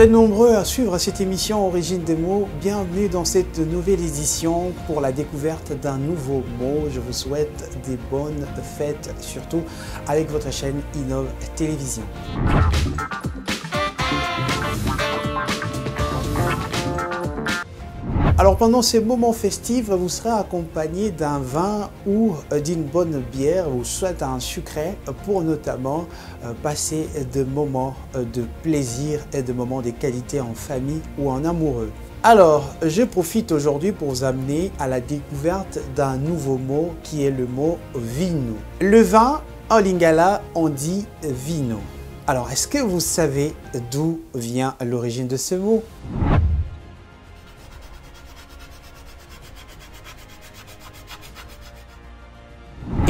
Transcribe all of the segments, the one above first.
Vous êtes nombreux à suivre cette émission Origine des mots. Bienvenue dans cette nouvelle édition pour la découverte d'un nouveau mot. Je vous souhaite des bonnes fêtes, surtout avec votre chaîne Innov Télévision. Alors pendant ces moments festifs, vous serez accompagné d'un vin ou d'une bonne bière ou soit un sucré pour notamment passer des moments de plaisir et des moments de qualité en famille ou en amoureux. Alors, je profite aujourd'hui pour vous amener à la découverte d'un nouveau mot qui est le mot vino. Le vin, en lingala, on dit vino. Alors, est-ce que vous savez d'où vient l'origine de ce mot?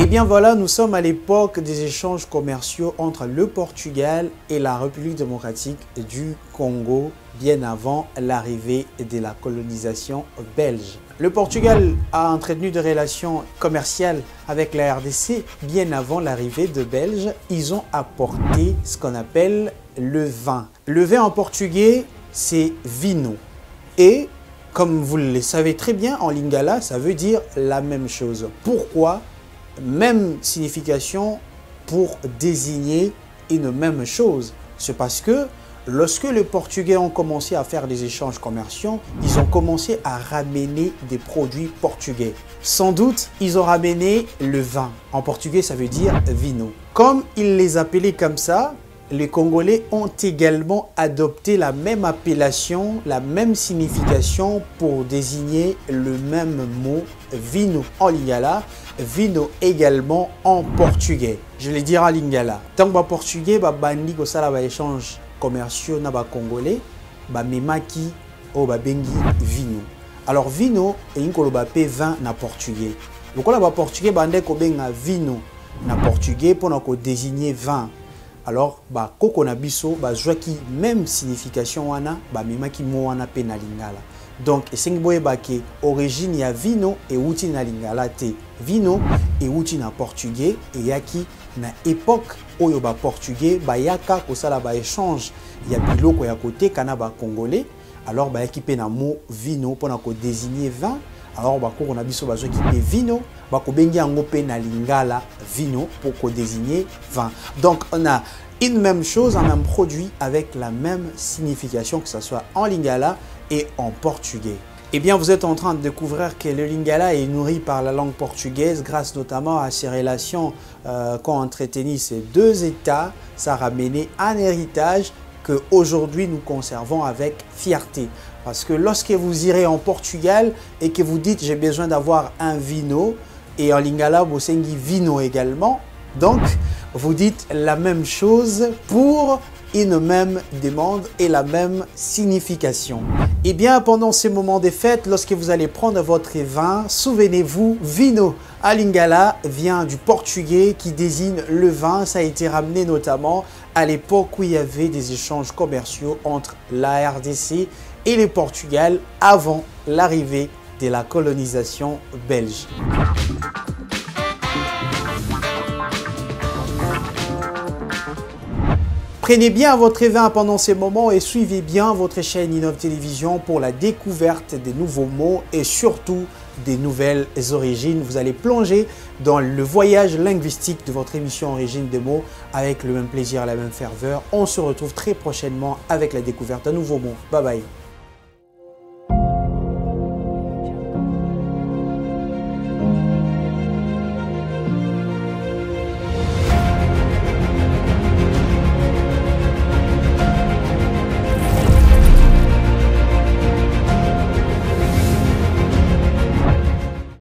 Eh bien voilà, nous sommes à l'époque des échanges commerciaux entre le Portugal et la République démocratique du Congo, bien avant l'arrivée de la colonisation belge. Le Portugal a entretenu des relations commerciales avec la RDC bien avant l'arrivée de Belges. Ils ont apporté ce qu'on appelle le vin. Le vin en portugais, c'est vino. Et comme vous le savez très bien, en lingala, ça veut dire la même chose. Pourquoi? Même signification pour désigner une même chose. C'est parce que lorsque les Portugais ont commencé à faire des échanges commerciaux, ils ont commencé à ramener des produits portugais. Sans doute, ils ont ramené le vin. En portugais, ça veut dire vino. Comme ils les appelaient comme ça, les Congolais ont également adopté la même appellation, la même signification pour désigner le même mot vino en lingala, vino également en portugais. Je le dirai en lingala. Tant que portugais, bandi ko sala ba échange commerciaux na ba congolais, ba memaki o ba bengi vino. Alors vino et inkoloba pe vin na portugais. Lokola ba portugais bande ko benga vino na portugais pour ko désigner vin. Alors, koko na biso, joaki même signification wana, memaki mo wana pe na lingala. Donc, esengi boyeba ke origine ya vino e wuti na lingala te. Vino e wuti na portugais e yaki na époque oyo ba portugais yaka kosala ba échange ya biloko ya kote kana ba congolais. Alors, yaki pe na mot vino pour ko désigner vin. Alors, koko na biso joaki pe vino. Bakobengi yango pe na lingala vino pour désigner vin. Donc on a une même chose, un même produit avec la même signification, que ce soit en lingala et en portugais. Eh bien, vous êtes en train de découvrir que le lingala est nourri par la langue portugaise grâce notamment à ces relations qu'ont entretenu ces deux États. Ça a ramené un héritage qu'aujourd'hui nous conservons avec fierté. Parce que lorsque vous irez en Portugal et que vous dites j'ai besoin d'avoir un vino, et en lingala, vous sengi vino également. Donc, vous dites la même chose pour une même demande et la même signification. Et bien, pendant ces moments des fêtes, lorsque vous allez prendre votre vin, souvenez-vous, vino à lingala vient du portugais qui désigne le vin. Ça a été ramené notamment à l'époque où il y avait des échanges commerciaux entre la RDC et le Portugal avant l'arrivée de la colonisation belge. Prenez bien votre vin pendant ces moments et suivez bien votre chaîne Innov Télévision pour la découverte des nouveaux mots et surtout des nouvelles origines. Vous allez plonger dans le voyage linguistique de votre émission Origine des mots avec le même plaisir, la même ferveur. On se retrouve très prochainement avec la découverte d'un nouveau mot. Bye bye.